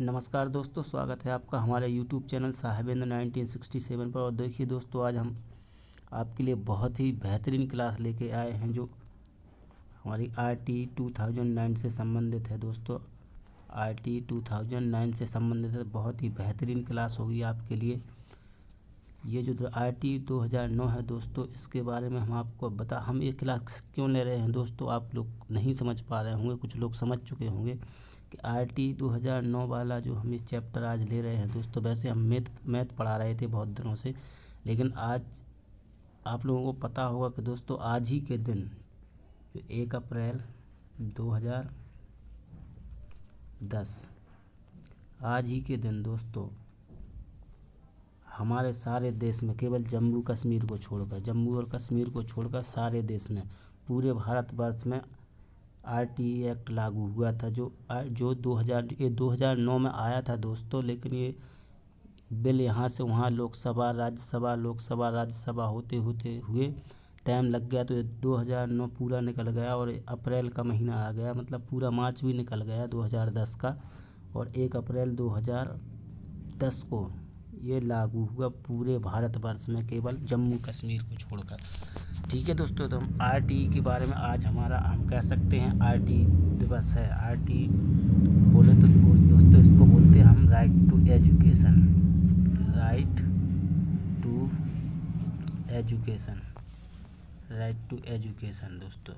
नमस्कार दोस्तों, स्वागत है आपका हमारे YouTube चैनल साहिबेंद्र 1967 पर। और देखिए दोस्तों, आज हम आपके लिए बहुत ही बेहतरीन क्लास लेके आए हैं जो हमारी RT 2009 से संबंधित है। दोस्तों, RT 2009 से संबंधित है, बहुत ही बेहतरीन क्लास होगी आपके लिए। ये जो RT 2009 है दोस्तों, इसके बारे में हम ये क्लास क्यों ले रहे हैं दोस्तों, आप लोग नहीं समझ पा रहे होंगे, कुछ लोग समझ चुके होंगे कि RT 2009 वाला जो हम ये चैप्टर आज ले रहे हैं दोस्तों। वैसे हम मैथ पढ़ा रहे थे बहुत दिनों से, लेकिन आज आप लोगों को पता होगा कि दोस्तों आज ही के दिन जो 1 अप्रैल 2010, आज ही के दिन दोस्तों हमारे सारे देश में, केवल जम्मू और कश्मीर को छोड़कर सारे देश में, पूरे भारतवर्ष में RT एक्ट लागू हुआ था। जो 2009 में आया था दोस्तों, लेकिन ये बिल यहाँ से वहाँ लोकसभा राज्यसभा होते होते हुए टाइम लग गया, तो ये 2009 पूरा निकल गया और अप्रैल का महीना आ गया, मतलब पूरा मार्च भी निकल गया 2010 का। और 1 अप्रैल 2010 को ये लागू हुआ पूरे भारतवर्ष में, केवल जम्मू कश्मीर को छोड़कर। ठीक है दोस्तों, तो हम RT के बारे में आज हम कह सकते हैं RT दिवस है। RT बोले तो दोस्तों इसको बोलते हैं हम राइट टू एजुकेशन दोस्तों।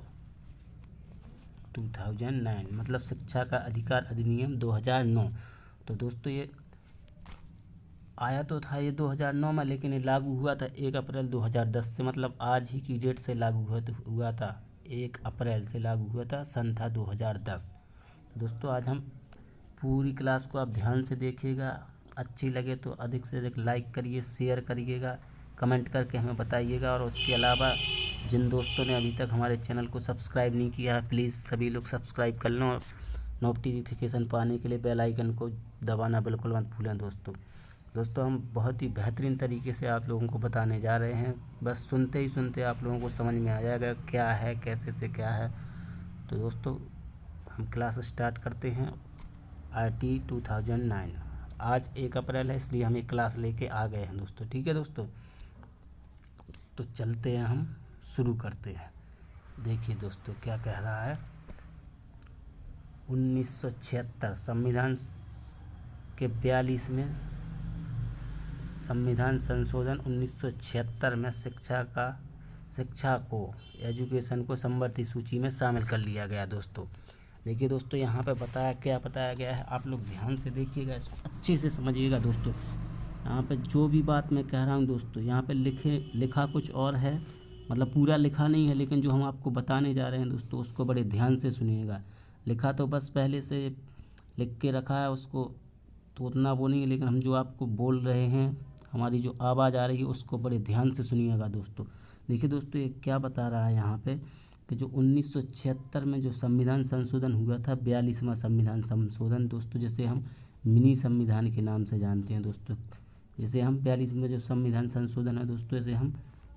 2009 मतलब शिक्षा का अधिकार अधिनियम 2009। तो दोस्तों ये आया तो था ये 2009 में, लेकिन ये लागू हुआ था 1 अप्रैल 2010 से, मतलब आज ही की डेट से लागू हुआ था। 1 अप्रैल से लागू हुआ था, सन था 2010। तो दोस्तों आज हम पूरी क्लास को आप ध्यान से देखिएगा, अच्छी लगे तो अधिक से अधिक लाइक करिए, शेयर करिएगा, कमेंट करके हमें बताइएगा। और उसके अलावा जिन दोस्तों ने अभी तक हमारे चैनल को सब्सक्राइब नहीं किया है, प्लीज़ सभी लोग सब्सक्राइब कर लें और नोटिफिकेशन पाने के लिए बेल आइकन को दबाना बिल्कुल मत भूलें दोस्तों हम बहुत ही बेहतरीन तरीके से आप लोगों को बताने जा रहे हैं। बस सुनते ही सुनते आप लोगों को समझ में आ जाएगा क्या है, कैसे से क्या है। तो दोस्तों हम क्लास स्टार्ट करते हैं। RT 2009 आज 1 अप्रैल है, इसलिए हम एक क्लास लेके आ गए हैं दोस्तों। ठीक है दोस्तों, तो चलते हैं, हम शुरू करते हैं। देखिए दोस्तों क्या कह रहा है। 1976 संविधान के 42वें संविधान संशोधन 1976 में शिक्षा को एजुकेशन को समवर्ती सूची में शामिल कर लिया गया दोस्तों। देखिए दोस्तों, यहाँ पे क्या बताया गया है, आप लोग ध्यान से देखिएगा, इसको अच्छे से समझिएगा दोस्तों। यहाँ पे जो भी बात मैं कह रहा हूँ दोस्तों, यहाँ पे लिखा कुछ और है, मतलब पूरा लिखा नहीं है, लेकिन जो हम आपको बताने जा रहे हैं दोस्तों उसको बड़े ध्यान से सुनिएगा। लिखा तो बस पहले से लिख के रखा है, उसको तो उतना वो नहीं है, लेकिन हम जो आपको बोल रहे हैं, हमारी जो आवाज़ आ रही है, उसको बड़े ध्यान से सुनिएगा दोस्तों। देखिए दोस्तों ये क्या बता रहा है यहाँ पे कि जो 1976 में जो संविधान संशोधन हुआ था, 42वां संविधान संशोधन दोस्तों, जिसे हम मिनी संविधान के नाम से जानते हैं दोस्तों। जिसे हम 42 में जो संविधान संशोधन है दोस्तों, इसे हम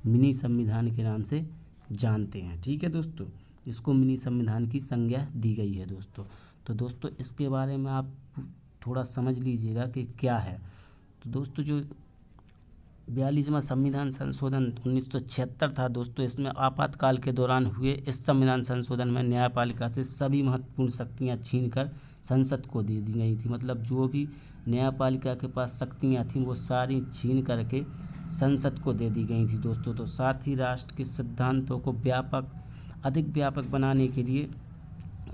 मिनी संविधान के नाम से जानते हैं। ठीक है दोस्तों, इसको मिनी संविधान की संज्ञा दी गई है दोस्तों। तो दोस्तों इसके बारे में आप थोड़ा समझ लीजिएगा कि क्या है। तो दोस्तों जो 42वां संविधान संशोधन 1976 था दोस्तों, इसमें आपातकाल के दौरान हुए इस संविधान संशोधन में न्यायपालिका से सभी महत्वपूर्ण शक्तियां छीनकर संसद को दे दी गई थी। मतलब जो भी न्यायपालिका के पास शक्तियां थीं वो सारी छीन करके संसद को दे दी गई थी दोस्तों। तो साथ ही राष्ट्र के सिद्धांतों को अधिक व्यापक बनाने के लिए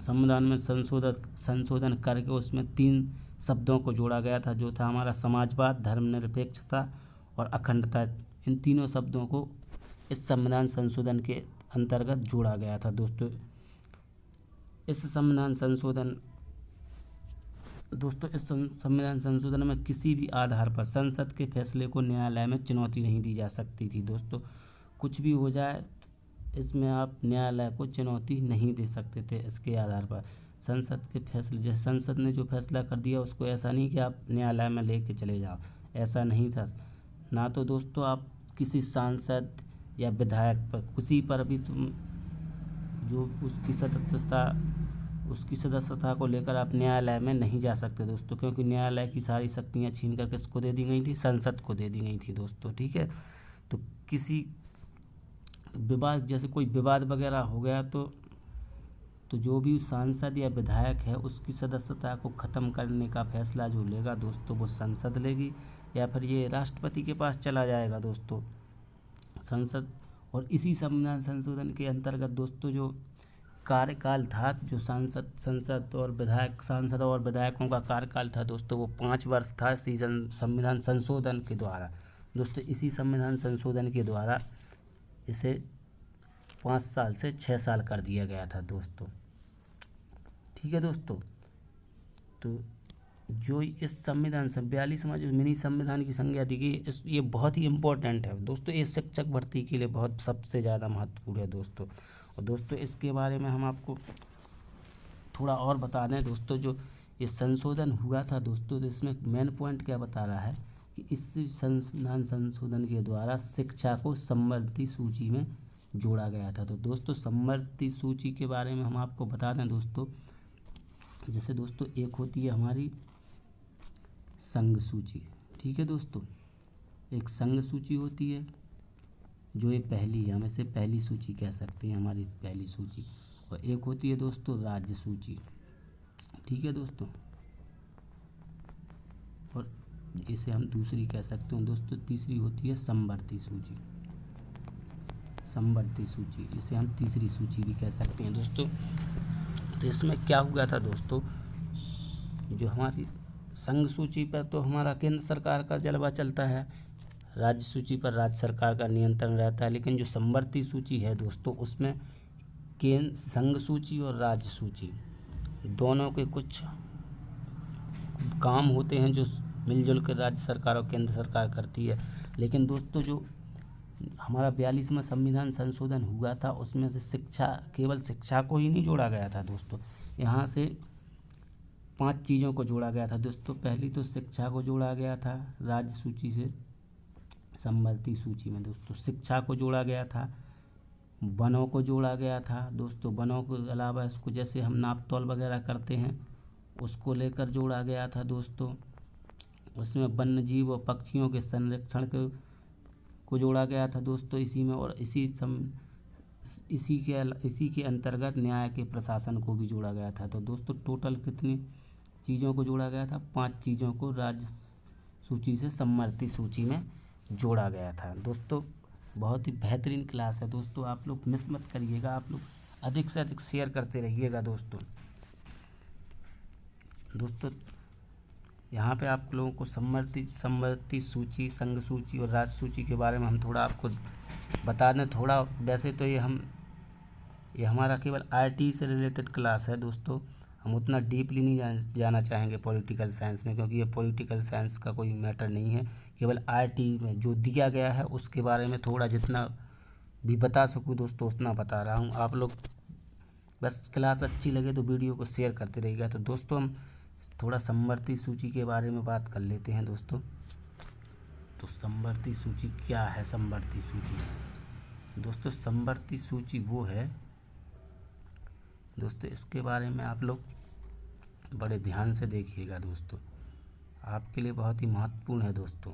संविधान में संशोधन करके उसमें 3 शब्दों को जोड़ा गया था, जो था हमारा समाजवाद, धर्मनिरपेक्षता और अखंडता। इन तीनों शब्दों को इस संविधान संशोधन के अंतर्गत जोड़ा गया था दोस्तों। इस संविधान संशोधन में किसी भी आधार पर संसद के फैसले को न्यायालय में चुनौती नहीं दी जा सकती थी दोस्तों। कुछ भी हो जाए इसमें आप न्यायालय को चुनौती नहीं दे सकते थे इसके आधार पर। संसद के फैसले, जैसे संसद ने जो फैसला कर दिया उसको ऐसा नहीं कि आप न्यायालय में लेके चले जाओ, ऐसा नहीं था ना। तो दोस्तों आप किसी सांसद या विधायक पर, किसी पर भी तुम जो उसकी सदस्यता उसकी सदस्यता को लेकर आप न्यायालय में नहीं जा सकते दोस्तों, क्योंकि न्यायालय की सारी शक्तियाँ छीन कर किसको दे दी गई थी, संसद को दे दी गई थी दोस्तों। ठीक है, तो किसी विवाद, जैसे कोई विवाद वगैरह हो गया तो जो भी सांसद या विधायक है उसकी सदस्यता को ख़त्म करने का फैसला जो लेगा दोस्तों वो संसद लेगी, या फिर ये राष्ट्रपति के पास चला जाएगा दोस्तों संसद। और इसी संविधान संशोधन के अंतर्गत दोस्तों जो कार्यकाल था, जो सांसद और विधायकों का कार्यकाल था दोस्तों, वो 5 वर्ष था इसी संविधान संशोधन के द्वारा दोस्तों। इसी संविधान संशोधन के द्वारा इसे 5 साल से 6 साल कर दिया गया था दोस्तों। ठीक है दोस्तों, तो जो इस संविधान 42वां जो मिनी संविधान की संज्ञा दी गई, ये बहुत ही इम्पोर्टेंट है दोस्तों, ये शिक्षक भर्ती के लिए बहुत सबसे ज़्यादा महत्वपूर्ण है दोस्तों। और दोस्तों इसके बारे में हम आपको थोड़ा और बता दें दोस्तों, जो ये संशोधन हुआ था दोस्तों, तो इसमें मेन पॉइंट क्या बता रहा है कि इस संविधान संशोधन के द्वारा शिक्षा को समवर्ती सूची में जोड़ा गया था। तो दोस्तों समवर्ती सूची के बारे में हम आपको बता दें दोस्तों, जैसे दोस्तों एक होती है हमारी संघ सूची। ठीक है दोस्तों, एक संघ सूची होती है जो ये पहली है, हम इसे पहली सूची कह सकते हैं, हमारी पहली सूची। और एक होती है दोस्तों राज्य सूची। ठीक है दोस्तों, और इसे हम दूसरी कह सकते हैं दोस्तों। तीसरी होती है समवर्ती सूची, समवर्ती सूची, इसे हम तीसरी सूची भी कह सकते हैं दोस्तों। तो इसमें क्या हुआ था दोस्तों, जो हमारी संघ सूची पर तो हमारा केंद्र सरकार का जलवा चलता है, राज्य सूची पर राज्य सरकार का नियंत्रण रहता है, लेकिन जो समवर्ती सूची है दोस्तों उसमें केंद्र संघ सूची और राज्य सूची दोनों के कुछ काम होते हैं जो मिलजुल कर राज्य सरकार और केंद्र सरकार करती है। लेकिन दोस्तों जो हमारा 42वां संविधान संशोधन हुआ था उसमें से शिक्षा, केवल शिक्षा को ही नहीं जोड़ा गया था दोस्तों, यहाँ से 5 चीज़ों को जोड़ा गया था दोस्तों। पहली तो शिक्षा को जोड़ा गया था राज्य सूची से समवर्ती सूची में दोस्तों, शिक्षा को जोड़ा गया था, वनों को जोड़ा गया था दोस्तों, वनों के अलावा इसको जैसे हम नाप तोल वगैरह करते हैं उसको लेकर जोड़ा गया था दोस्तों। उसमें वन्य जीव और पक्षियों के संरक्षण को जोड़ा गया था दोस्तों इसी में। और इसी के अंतर्गत न्याय के प्रशासन को भी जोड़ा गया था। तो दोस्तों टोटल कितनी चीज़ों को जोड़ा गया था, 5 चीज़ों को राज्य सूची से समवर्ती सूची में जोड़ा गया था दोस्तों। बहुत ही बेहतरीन क्लास है दोस्तों, आप लोग मिस मत करिएगा, आप लोग अधिक से अधिक शेयर करते रहिएगा दोस्तों। यहाँ पे आप लोगों को समवर्ती सूची, संघ सूची और राज्य सूची के बारे में हम थोड़ा आपको बता दें। थोड़ा वैसे तो ये हमारा केवल आईटी से रिलेटेड क्लास है दोस्तों, हम उतना डीपली नहीं जाना चाहेंगे पॉलिटिकल साइंस में, क्योंकि ये पॉलिटिकल साइंस का कोई मैटर नहीं है। केवल आईटी में जो दिया गया है उसके बारे में थोड़ा जितना भी बता सकूँ दोस्तों उतना बता रहा हूँ। आप लोग बस क्लास अच्छी लगे तो वीडियो को शेयर करते रहिएगा। तो दोस्तों हम थोड़ा समवर्ती सूची के बारे में बात कर लेते हैं दोस्तों। तो समवर्ती सूची क्या है? समवर्ती सूची दोस्तों, समवर्ती सूची वो है दोस्तों, इसके बारे में आप लोग बड़े ध्यान से देखिएगा दोस्तों, आपके लिए बहुत ही महत्वपूर्ण है दोस्तों।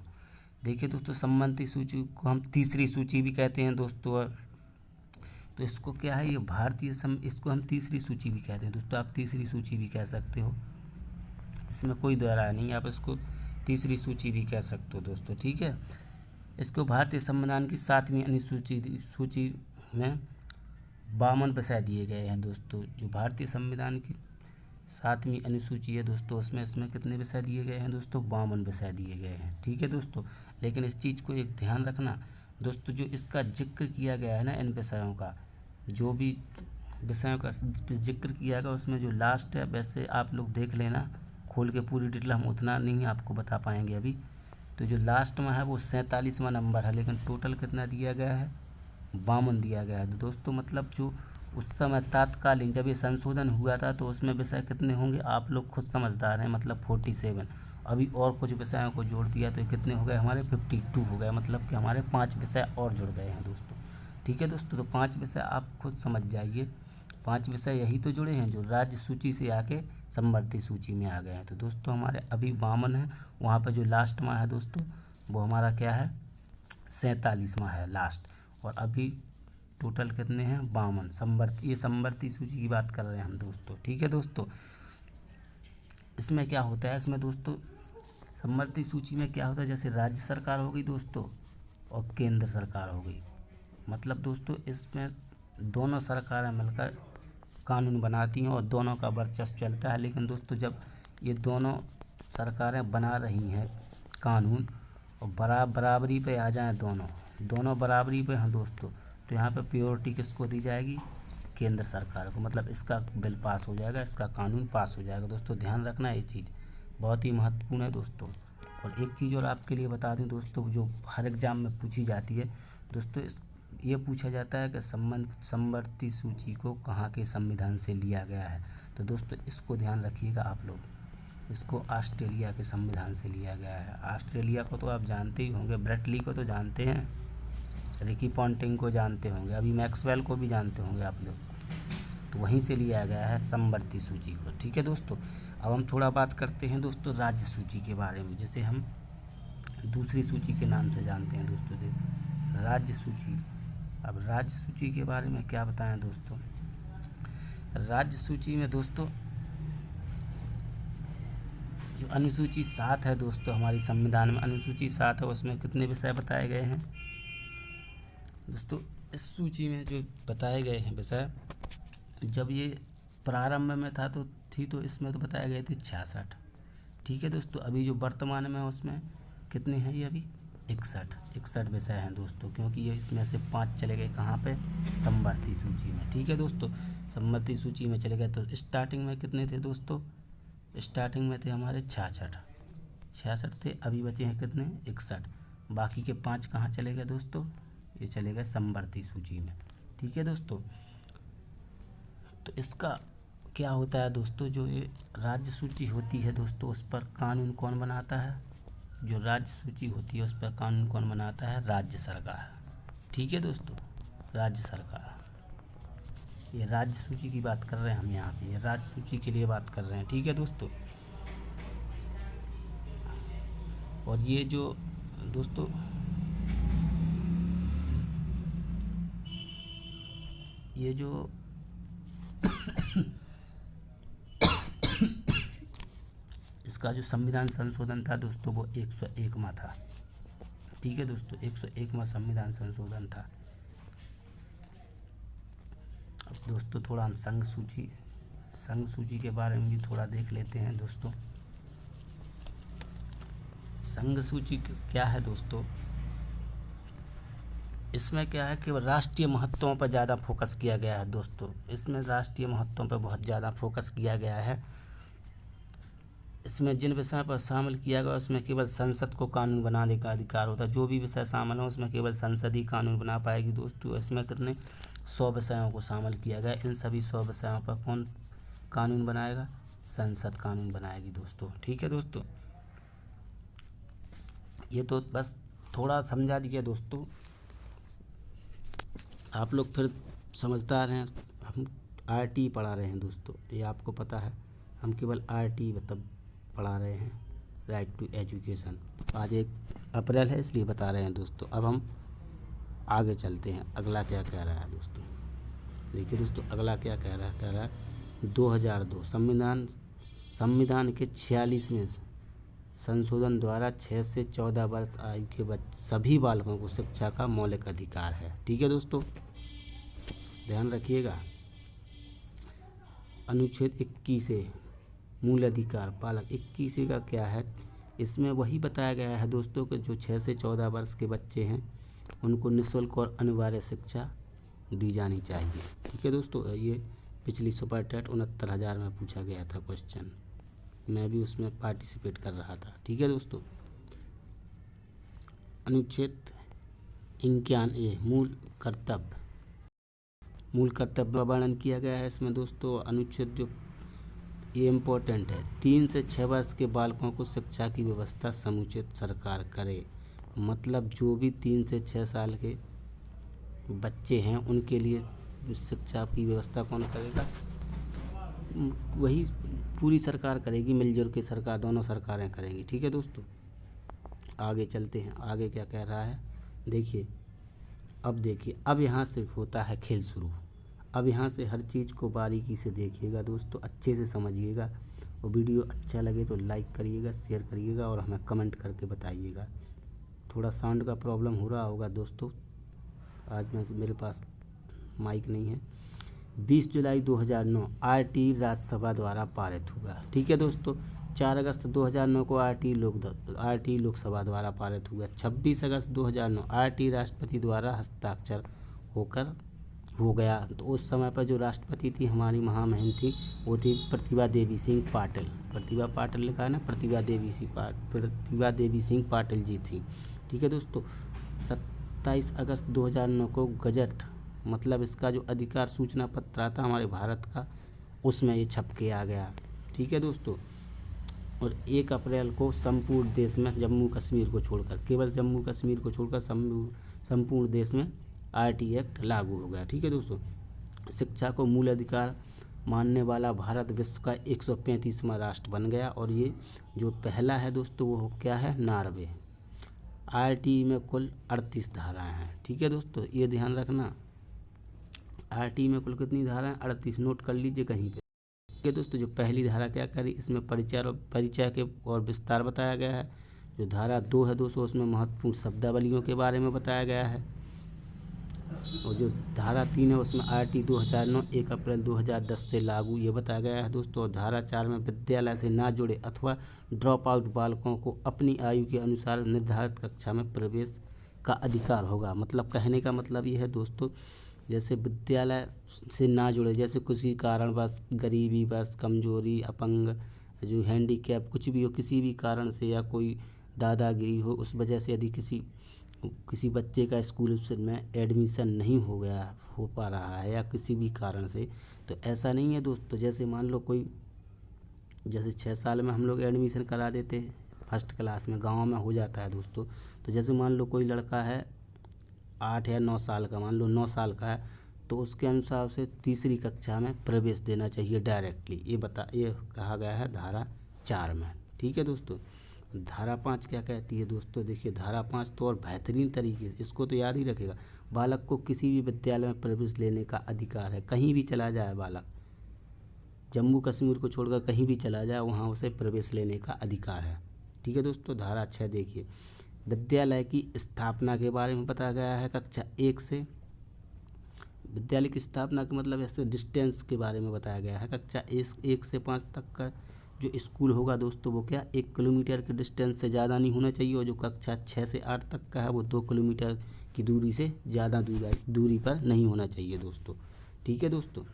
देखिए दोस्तों, समवर्ती सूची को हम तीसरी सूची भी कहते हैं दोस्तों। तो इसको क्या है, ये इसको हम तीसरी सूची भी कहते हैं दोस्तों, आप तीसरी सूची भी कह सकते हो, इसमें कोई दो राय नहीं, आप इसको तीसरी सूची भी कह सकते हो दोस्तों। ठीक है, इसको भारतीय संविधान की 7वीं सूची में 52 विषय दिए गए हैं दोस्तों। जो भारतीय संविधान की 7वीं अनुसूची है दोस्तों, इसमें कितने विषय दिए गए हैं दोस्तों? 52 विषय दिए गए हैं। ठीक है दोस्तों, लेकिन इस चीज़ को एक ध्यान रखना दोस्तों, जो इसका जिक्र किया गया है ना, इन विषयों का, जो भी विषयों का जिक्र किया गया उसमें जो लास्ट है, वैसे आप लोग देख लेना खोल के, पूरी डिटेल हम उतना नहीं आपको बता पाएंगे अभी। तो जो लास्ट में है वो 47वां नंबर है, लेकिन टोटल कितना दिया गया है? 52 दिया गया है दोस्तों। मतलब जो उस समय तात्कालीन जब ये संशोधन हुआ था तो उसमें विषय कितने होंगे, आप लोग खुद समझदार हैं, मतलब 47। अभी और कुछ विषयों को जोड़ दिया तो ये कितने हो गए हमारे? 52 हो गए, मतलब कि हमारे 5 विषय और जुड़ गए हैं दोस्तों। ठीक है दोस्तों, तो 5 विषय आप खुद समझ जाइए, 5 विषय यही तो जुड़े हैं जो राज्य सूची से आके समवर्ती सूची में आ गए हैं। तो दोस्तों हमारे अभी 52 है, वहाँ पर जो लास्ट में है दोस्तों वो हमारा क्या है 47वां है लास्ट, और अभी टोटल कितने हैं 52 समवर्ती, ये समवर्ती सूची की बात कर रहे हैं हम दोस्तों। ठीक है दोस्तों, इसमें क्या होता है, इसमें दोस्तों समवर्ती सूची में क्या होता है, जैसे राज्य सरकार हो गई दोस्तों और केंद्र सरकार हो गई, मतलब दोस्तों इसमें दोनों सरकारें मिलकर कानून बनाती हैं और दोनों का वर्चस्व चलता है। लेकिन दोस्तों जब ये दोनों सरकारें बना रही हैं कानून और बराबरी पे आ जाएं, दोनों बराबरी पे हैं दोस्तों, तो यहाँ पे प्योरिटी किसको दी जाएगी, केंद्र सरकार को, मतलब इसका बिल पास हो जाएगा, इसका कानून पास हो जाएगा। दोस्तों ध्यान रखना ये चीज़ बहुत ही महत्वपूर्ण है दोस्तों। और एक चीज़ और आपके लिए बता दूं दोस्तों, जो हर एग्ज़ाम में पूछी जाती है दोस्तों, ये पूछा जाता है कि समवर्ती सूची को कहाँ के संविधान से लिया गया है। तो दोस्तों इसको ध्यान रखिएगा आप लोग, इसको ऑस्ट्रेलिया के संविधान से लिया गया है। ऑस्ट्रेलिया को तो आप जानते ही होंगे, ब्रेटली को तो जानते हैं, रिकी पॉन्टिंग को जानते होंगे, अभी मैक्सवेल को भी जानते होंगे आप लोग, तो वहीं से लिया गया है समवर्ती सूची को। ठीक है दोस्तों, अब हम थोड़ा बात करते हैं दोस्तों राज्य सूची के बारे में, जैसे हम दूसरी सूची के नाम से जानते हैं दोस्तों, जो राज्य सूची। अब राज्य सूची के बारे में क्या बताएं दोस्तों, राज्य सूची में दोस्तों जो अनुसूची 7 है दोस्तों, हमारी संविधान में अनुसूची 7 है, उसमें कितने विषय बताए गए हैं दोस्तों। इस सूची में जो बताए गए हैं विषय, जब ये प्रारंभ में था तो इसमें तो बताए गए थे 66। ठीक है दोस्तों, अभी जो वर्तमान में उसमें कितने हैं, ये अभी 61 विषय हैं दोस्तों, क्योंकि ये इसमें से 5 चले गए कहाँ पे, समवर्ती सूची में। ठीक है दोस्तों, समवर्ती सूची में चले गए, तो स्टार्टिंग में कितने थे दोस्तों, स्टार्टिंग में थे हमारे 66 थे, अभी बचे हैं कितने 61, बाकी के 5 कहाँ चले गए दोस्तों, ये चले गए समवर्ती सूची में। ठीक है दोस्तों, तो इसका क्या होता है दोस्तों, जो ये राज्य सूची होती है दोस्तों, उस पर कानून कौन बनाता है, जो राज्य सूची होती है उस पर कानून कौन बनाता है, राज्य सरकार। ठीक है दोस्तों, राज्य सरकार, ये राज्य सूची की बात कर रहे हैं हम यहाँ पे, ये राज्य सूची के लिए बात कर रहे हैं। ठीक है दोस्तों, और ये जो दोस्तों ये जो इसका जो संविधान संशोधन था दोस्तों वो 101वां था। ठीक है दोस्तों, 101वां संविधान संशोधन था। अब दोस्तों थोड़ा हम संघ सूची के बारे में भी थोड़ा देख लेते हैं दोस्तों। संघ सूची क्या है दोस्तों, इसमें क्या है कि राष्ट्रीय महत्वों पर ज़्यादा फोकस किया गया है दोस्तों, इसमें राष्ट्रीय महत्वों पर बहुत ज़्यादा फोकस किया गया है। इसमें जिन विषयों पर शामिल किया गया उसमें केवल संसद को कानून बनाने का अधिकार होता है, जो भी विषय शामिल हो उसमें केवल संसद ही कानून बना पाएगी दोस्तों। इसमें कितने 100 विषयों को शामिल किया गया, इन सभी 100 विषयों पर कौन कानून बनाएगा, संसद कानून बनाएगी दोस्तों। ठीक है दोस्तों, ये तो बस थोड़ा समझा दिया दोस्तों, आप लोग फिर समझदार हैं, हम आरटी पढ़ा रहे हैं दोस्तों, ये आपको पता है, हम केवल आरटी मतलब पढ़ा रहे हैं, राइट टू एजुकेशन। आज 1 अप्रैल है इसलिए बता रहे हैं दोस्तों। अब हम आगे चलते हैं, अगला क्या कह रहा है दोस्तों, देखिए दोस्तों अगला क्या कह रहा है 2002 संविधान के 46वें संशोधन द्वारा 6 से 14 वर्ष आयु के सभी बालकों को शिक्षा का मौलिक अधिकार है। ठीक है दोस्तों, ध्यान रखिएगा। अनुच्छेद 21 मूल अधिकार बालक 21 का क्या है, इसमें वही बताया गया है दोस्तों कि जो 6 से 14 वर्ष के बच्चे हैं उनको निःशुल्क और अनिवार्य शिक्षा दी जानी चाहिए। ठीक है दोस्तों, ये पिछली सुपर टेट 69,000 में पूछा गया था क्वेश्चन, मैं भी उसमें पार्टिसिपेट कर रहा था। ठीक है दोस्तों, अनुच्छेद 51 मूल कर्तव्य का वर्णन किया गया है इसमें दोस्तों। अनुच्छेद जो ये इम्पोर्टेंट है, 3 से 6 वर्ष के बालकों को शिक्षा की व्यवस्था समुचित सरकार करे, मतलब जो भी 3 से 6 साल के बच्चे हैं उनके लिए शिक्षा की व्यवस्था कौन करेगा? वही पूरी सरकार करेगी, मिलजुल के सरकार, दोनों सरकारें करेंगी। ठीक है दोस्तों, आगे चलते हैं। आगे क्या कह रहा है देखिए। अब यहाँ से होता है खेल शुरू। अब यहाँ से हर चीज़ को बारीकी से देखिएगा दोस्तों, अच्छे से समझिएगा, और वीडियो अच्छा लगे तो लाइक करिएगा, शेयर करिएगा, और हमें कमेंट करके बताइएगा। थोड़ा साउंड का प्रॉब्लम हो रहा होगा दोस्तों, आज मेरे पास माइक नहीं है। 20 जुलाई 2009 आरटी राज्यसभा द्वारा पारित हुआ। ठीक है दोस्तों, 4 अगस्त 2009 को आरटी लोकसभा द्वारा पारित हुआ। 26 अगस्त 2009 आरटी राष्ट्रपति द्वारा हस्ताक्षर हो गया। तो उस समय पर जो राष्ट्रपति थी हमारी महामहिम थी, वो थी प्रतिभा देवी सिंह पाटिल। प्रतिभा पाटिल लिखा है ना, प्रतिभा देवी सिंह पाटिल जी थी। ठीक है दोस्तों, 27 अगस्त 2009 को गजट, मतलब इसका जो अधिकार सूचना पत्र आता हमारे भारत का, उसमें ये छप के आ गया। ठीक है दोस्तों, और 1 अप्रैल को संपूर्ण देश में जम्मू कश्मीर को छोड़कर, केवल जम्मू कश्मीर को छोड़कर संपूर्ण देश में आरटी एक्ट लागू हो गया। ठीक है दोस्तों, शिक्षा को मूल अधिकार मानने वाला भारत विश्व का 135वां राष्ट्र बन गया। और ये जो पहला है दोस्तों वो क्या है, नॉर्वे। आरटी में कुल 38 धाराएं हैं। ठीक है दोस्तों, ये ध्यान रखना, आरटी में कुल कितनी धाराएं, 38, नोट कर लीजिए कहीं पे। ठीक है दोस्तों, जो पहली धारा क्या करी, इसमें परिचय के और विस्तार बताया गया है। जो धारा 2 है दोस्तों, उसमें महत्वपूर्ण शब्दावलियों के बारे में बताया गया है। और जो धारा 3 है उसमें आरटी 2009 1 अप्रैल 2010 से लागू, ये बताया गया है दोस्तों। और धारा 4 में विद्यालय से ना जुड़े अथवा ड्रॉप आउट बालकों को अपनी आयु के अनुसार निर्धारित कक्षा में प्रवेश का अधिकार होगा। मतलब कहने का मतलब ये है दोस्तों, जैसे विद्यालय से ना जुड़े, जैसे किसी कारणवश, गरीबी बस, कमजोरी, अपंग, जो हैंडीकैप कुछ भी हो, किसी भी कारण से, या कोई दादागिरी हो, उस वजह से यदि किसी बच्चे का स्कूल में एडमिशन नहीं हो पा रहा है, या किसी भी कारण से, तो ऐसा नहीं है दोस्तों। जैसे मान लो कोई, जैसे 6 साल में हम लोग एडमिशन करा देते हैं, फर्स्ट क्लास में गाँव में हो जाता है दोस्तों। तो जैसे मान लो कोई लड़का है 8 या 9 साल का, मान लो 9 साल का है, तो उसके अनुसार उसे तीसरी कक्षा में प्रवेश देना चाहिए डायरेक्टली। ये कहा गया है धारा 4 में। ठीक है दोस्तों, धारा 5 क्या कहती है दोस्तों, देखिए धारा 5 तो और बेहतरीन तरीके से, इसको तो याद ही रखेगा। बालक को किसी भी विद्यालय में प्रवेश लेने का अधिकार है, कहीं भी चला जाए बालक, जम्मू कश्मीर को छोड़कर कहीं भी चला जाए, वहाँ उसे प्रवेश लेने का अधिकार है। ठीक है दोस्तों, धारा 6 देखिए, विद्यालय की स्थापना के बारे में बताया गया है। कक्षा 1 से, विद्यालय की स्थापना का मतलब ऐसे डिस्टेंस के बारे में बताया गया है। कक्षा 1 से 5 तक का जो स्कूल होगा दोस्तों, वो क्या 1 किलोमीटर के डिस्टेंस से ज़्यादा नहीं होना चाहिए। और जो कक्षा 6 से 8 तक का है, वो 2 किलोमीटर की दूरी से ज़्यादा दूरी पर नहीं होना चाहिए दोस्तों। ठीक है दोस्तों,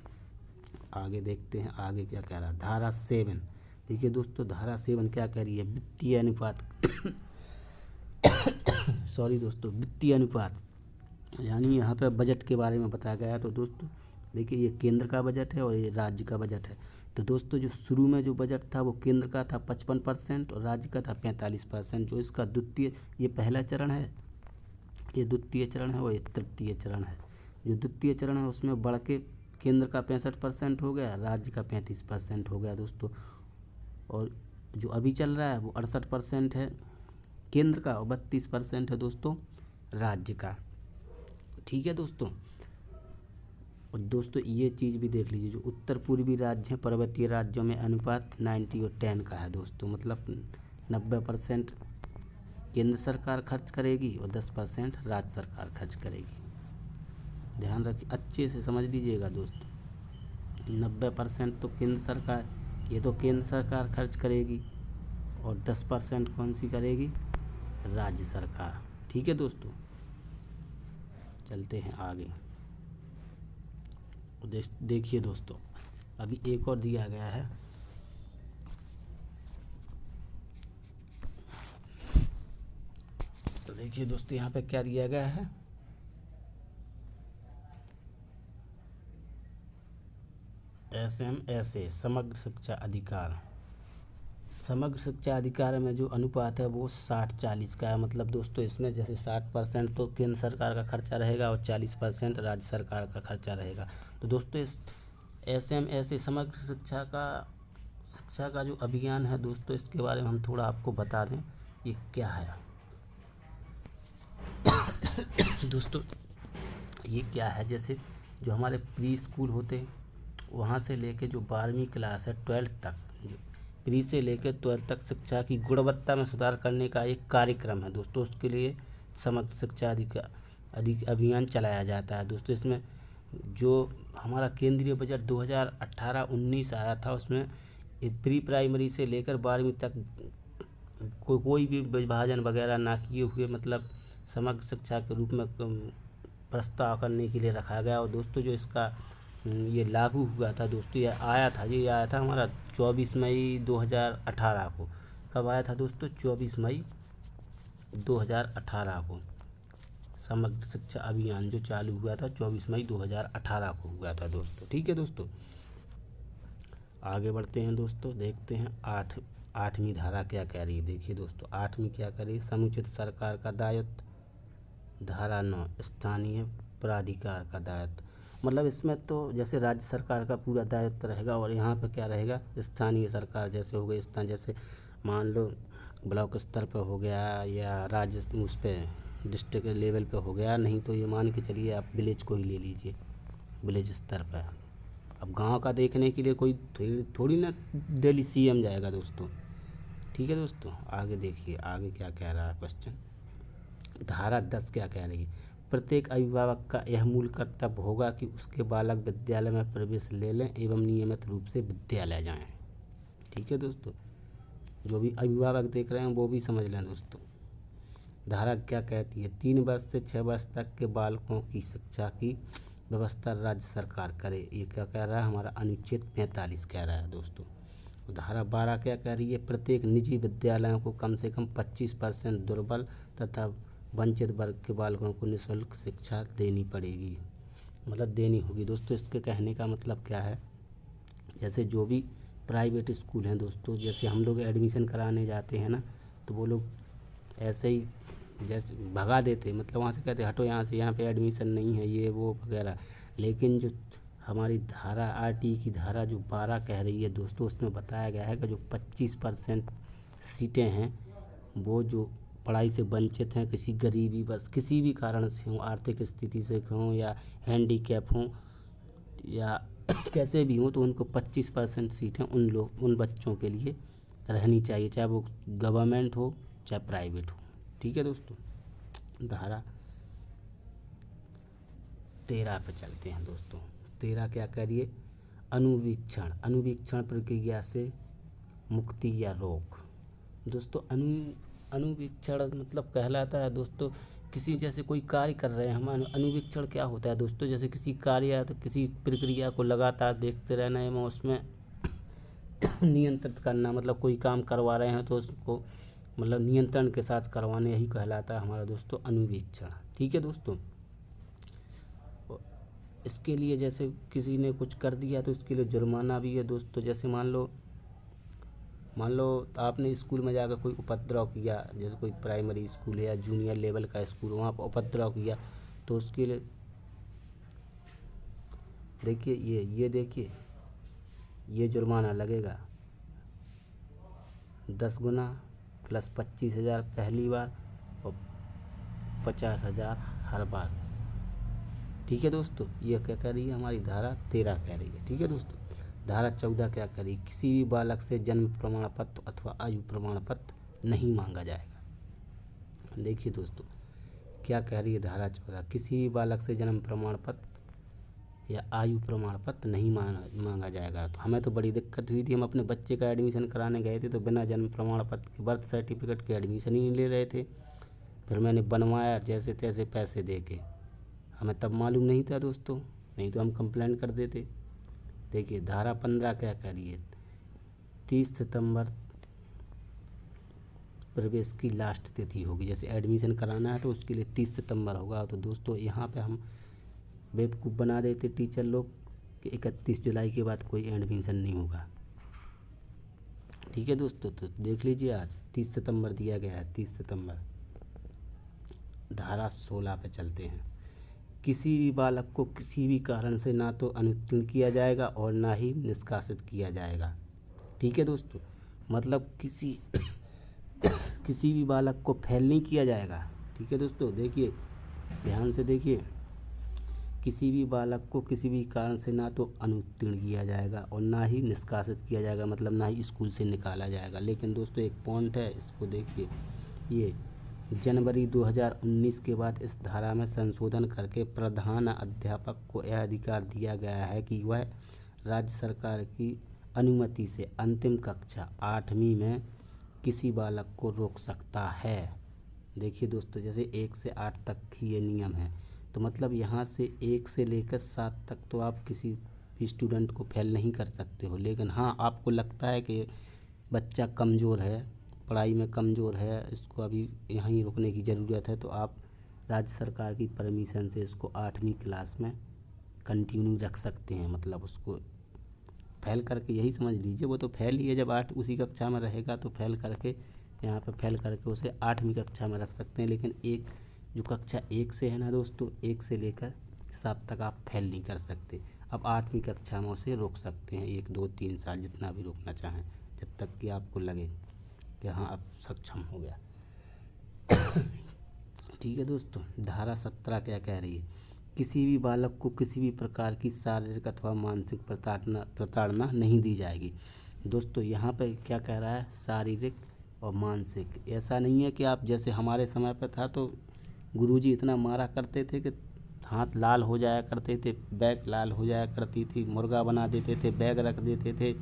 आगे देखते हैं आगे क्या कह रहा है। धारा 7 देखिए दोस्तों, धारा 7 क्या कह रही है, वित्तीय अनुपात सॉरी दोस्तों, वित्तीय अनुपात, यानी यहाँ पर बजट के बारे में बताया गया है। तो दोस्तों देखिए, ये केंद्र का बजट है और ये राज्य का बजट है। तो दोस्तों जो शुरू में जो बजट था वो केंद्र का था 55% और राज्य का था 45%। जो इसका ये पहला चरण है, ये द्वितीय चरण है और ये तृतीय चरण है। जो द्वितीय चरण है उसमें बढ़ के केंद्र का 65% हो गया, राज्य का 35% हो गया दोस्तों। और जो अभी चल रहा है वो 68% है केंद्र का और 32% है दोस्तों राज्य का। ठीक है दोस्तों, और दोस्तों ये चीज़ भी देख लीजिए, जो उत्तर पूर्वी राज्य हैं, पर्वतीय राज्यों में अनुपात 90 और 10 का है दोस्तों। मतलब 90% केंद्र सरकार खर्च करेगी और 10% राज्य सरकार खर्च करेगी। ध्यान रखिए, अच्छे से समझ लीजिएगा दोस्तों। 90% तो केंद्र सरकार, ये तो केंद्र सरकार खर्च करेगी, और 10% कौन सी करेगी, राज्य सरकार। ठीक है दोस्तों, चलते हैं आगे। देखिए दोस्तों, अभी एक और दिया गया है, तो देखिए दोस्तों यहाँ पे क्या दिया गया है, SMSA समग्र शिक्षा अधिकार, समग्र शिक्षा अधिकार में जो अनुपात है वो 60-40 का है। मतलब दोस्तों इसमें जैसे 60% तो केंद्र सरकार का खर्चा रहेगा और 40% राज्य सरकार का खर्चा रहेगा। तो दोस्तों इस ऐसे समग्र शिक्षा का जो अभियान है दोस्तों, इसके बारे में हम थोड़ा आपको बता दें ये क्या है। दोस्तों ये क्या है, जैसे जो हमारे प्री स्कूल होते हैं वहाँ से लेके जो 12वीं क्लास है 12th तक, जो प्री से लेकर 12th तक शिक्षा की गुणवत्ता में सुधार करने का एक कार्यक्रम है दोस्तों। उसके लिए समग्र शिक्षा अभियान चलाया जाता है दोस्तों। इसमें जो हमारा केंद्रीय बजट 2018-19 आया था, उसमें प्री प्राइमरी से लेकर 12वीं तक कोई भी विभाजन वगैरह ना किए हुए मतलब समग्र शिक्षा के रूप में प्रस्ताव करने के लिए रखा गया। और दोस्तों जो इसका ये लागू हुआ था दोस्तों, ये आया था हमारा 24 मई 2018 को। कब आया था दोस्तों? 24 मई 2018 को समग्र शिक्षा अभियान जो चालू हुआ था 24 मई 2018 को हुआ था दोस्तों। ठीक है दोस्तों, आगे बढ़ते हैं दोस्तों, देखते हैं आठवीं धारा क्या कह रही है। देखिए दोस्तों, आठवीं क्या कह रही है, समुचित सरकार का दायित्व। धारा 9 स्थानीय प्राधिकार का दायित्व। मतलब इसमें तो जैसे राज्य सरकार का पूरा दायित्व रहेगा और यहाँ पे क्या रहेगा, स्थानीय सरकार जैसे हो गई जैसे मान लो ब्लॉक स्तर पर हो गया या राज्य उस पर डिस्ट्रिक्ट लेवल पे हो गया, नहीं तो ये मान के चलिए आप विलेज को ही ले लीजिए, विलेज स्तर पर। अब गांव का देखने के लिए कोई थोड़ी ना दिल्ली सीएम जाएगा दोस्तों। ठीक है दोस्तों, आगे देखिए आगे क्या कह रहा है क्वेश्चन। धारा 10 क्या कह रही है, प्रत्येक अभिभावक का यह मूल कर्तव्य होगा कि उसके बालक विद्यालय में प्रवेश ले लें एवं नियमित रूप से विद्यालय जाएं। ठीक है दोस्तों, जो भी अभिभावक देख रहे हैं वो भी समझ लें दोस्तों। धारा क्या कहती है, 3 वर्ष से 6 वर्ष तक के बालकों की शिक्षा की व्यवस्था राज्य सरकार करे। ये क्या कह रहा है, हमारा अनुच्छेद 45 कह रहा है दोस्तों। धारा 12 क्या कह रही है, प्रत्येक निजी विद्यालयों को कम से कम 25% दुर्बल तथा वंचित वर्ग के बालकों को निःशुल्क शिक्षा देनी पड़ेगी, मतलब देनी होगी दोस्तों। इसके कहने का मतलब क्या है, जैसे जो भी प्राइवेट स्कूल हैं दोस्तों, जैसे हम लोग एडमिशन कराने जाते हैं ना, तो वो लोग ऐसे ही जैसे भगा देते, मतलब वहाँ से कहते हटो यहाँ से, यहाँ पे एडमिशन नहीं है ये वो वगैरह। लेकिन जो हमारी धारा आरटी की धारा जो 12 कह रही है दोस्तों, उसमें बताया गया है कि जो 25% सीटें हैं वो जो पढ़ाई से वंचित हैं, किसी गरीबी बस किसी भी कारण से हों, आर्थिक स्थिति से हों या हैंडीकैप हों या कैसे भी हों, तो उनको 25% सीटें उन बच्चों के लिए रहनी चाहिए, चाहे वो गवर्नमेंट हो चाहे प्राइवेट हो। ठीक है दोस्तों, धारा 13 पे चलते हैं दोस्तों। 13 क्या करिए, अनुवीक्षण प्रक्रिया से मुक्ति या रोक। दोस्तों अनुवीक्षण मतलब कहलाता है दोस्तों, किसी जैसे कोई कार्य कर रहे हैं हम, अनुवीक्षण क्या होता है दोस्तों, जैसे किसी कार्य या तो किसी प्रक्रिया को लगातार देखते रहना एवं उसमें नियंत्रित करना, मतलब कोई काम करवा रहे हैं तो उसको मतलब नियंत्रण के साथ करवाने, यही कहलाता है हमारा दोस्तों अनुवीक्षण। ठीक है दोस्तों, इसके लिए जैसे किसी ने कुछ कर दिया तो इसके लिए जुर्माना भी है दोस्तों। जैसे मान लो आपने स्कूल में जाकर कोई उपद्रव किया, जैसे कोई प्राइमरी स्कूल है या जूनियर लेवल का स्कूल, वहाँ पर उपद्रव किया तो उसके लिए देखिए ये जुर्माना लगेगा 10 गुना प्लस 25,000 पहली बार और 50,000 हर बार। ठीक है दोस्तों, ये क्या कह रही है हमारी धारा 13 कह रही है। ठीक है दोस्तों, धारा 14 क्या कह रही है, किसी भी बालक से जन्म प्रमाण पत्र अथवा आयु प्रमाण पत्र नहीं मांगा जाएगा। देखिए दोस्तों क्या कह रही है धारा 14, किसी भी बालक से जन्म प्रमाण पत्र या आयु प्रमाण पत्र नहीं मांगा जाएगा। तो हमें तो बड़ी दिक्कत हुई थी, हम अपने बच्चे का एडमिशन कराने गए थे तो बिना जन्म प्रमाण पत्र के बर्थ सर्टिफिकेट के एडमिशन ही नहीं ले रहे थे। फिर मैंने बनवाया जैसे तैसे पैसे दे के, हमें तब मालूम नहीं था दोस्तों, नहीं तो हम कंप्लेन कर देते। देखिए धारा 15 क्या कह रही है, 30 सितंबर प्रवेश की लास्ट तिथि होगी। जैसे एडमिशन कराना है तो उसके लिए 30 सितंबर होगा। तो दोस्तों यहाँ पे हम बेवकूफ़ बना देते टीचर लोग कि 31 जुलाई के बाद कोई एडमिशन नहीं होगा। ठीक है दोस्तों, तो देख लीजिए आज 30 सितंबर दिया गया है, 30 सितंबर। धारा 16 पे चलते हैं। किसी भी बालक को किसी भी कारण से ना तो अनुत्तीर्ण किया जाएगा और ना ही निष्कासित किया जाएगा। ठीक है दोस्तों, मतलब किसी भी बालक को फेल नहीं किया जाएगा। ठीक है दोस्तों, देखिए ध्यान से देखिए, किसी भी बालक को किसी भी कारण से ना तो अनुत्तीर्ण किया जाएगा और ना ही निष्कासित किया जाएगा, मतलब ना ही स्कूल से निकाला जाएगा। लेकिन दोस्तों एक पॉइंट है, इसको देखिए, ये जनवरी 2019 के बाद इस धारा में संशोधन करके प्रधान अध्यापक को यह अधिकार दिया गया है कि वह राज्य सरकार की अनुमति से अंतिम कक्षा 8वीं में किसी बालक को रोक सकता है। देखिए दोस्तों, जैसे 1 से 8 तक ही ये नियम है, तो मतलब यहाँ से 1 से लेकर 7 तक तो आप किसी भी स्टूडेंट को फेल नहीं कर सकते हो। लेकिन हाँ, आपको लगता है कि बच्चा कमज़ोर है, पढ़ाई में कमज़ोर है, इसको अभी यहीं रुकने की ज़रूरत है, तो आप राज्य सरकार की परमिशन से इसको 8वीं क्लास में कंटिन्यू रख सकते हैं। मतलब उसको फेल करके, यही समझ लीजिए, वो तो फेल ही है, जब 8 उसी कक्षा में रहेगा तो फेल करके, यहाँ पर फेल करके उसे 8वीं कक्षा में रख सकते हैं। लेकिन एक जो कक्षा 1 से है ना दोस्तों, 1 से लेकर 7 तक आप फेल नहीं कर सकते। अब 8वीं कक्षा में उसे रोक सकते हैं, 1 2 3 साल जितना भी रोकना चाहें, जब तक कि आपको लगे कि हाँ अब सक्षम हो गया। ठीक है दोस्तों, धारा 17 क्या कह रही है? किसी भी बालक को किसी भी प्रकार की शारीरिक अथवा मानसिक प्रताड़ना नहीं दी जाएगी। दोस्तों यहाँ पे क्या कह रहा है? शारीरिक और मानसिक। ऐसा नहीं है कि आप, जैसे हमारे समय पर था तो गुरुजी इतना मारा करते थे कि हाथ लाल हो जाया करते थे, बैग लाल हो जाया करती थी, मुर्गा बना देते थे, बैग रख देते थे,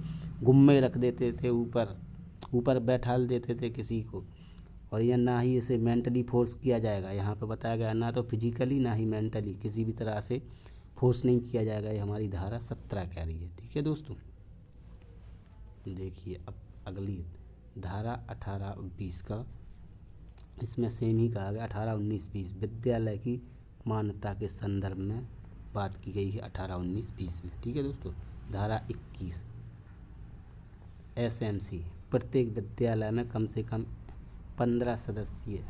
गुम्मे रख देते थे, ऊपर बैठा देते थे किसी को। और यह ना ही इसे मेंटली फोर्स किया जाएगा, यहाँ पे बताया गया, ना तो फिजिकली ना ही मेंटली किसी भी तरह से फोर्स नहीं किया जाएगा। ये हमारी धारा 17 कह रही है। ठीक है दोस्तों, देखिए अब अगली धारा 18 और 20 का, इसमें सेम ही कहा गया। 18 19 20 विद्यालय की मान्यता के संदर्भ में बात की गई है 18 19 20 में। ठीक है दोस्तों, धारा 21 SMC, प्रत्येक विद्यालय में कम से कम 15 सदस्यीय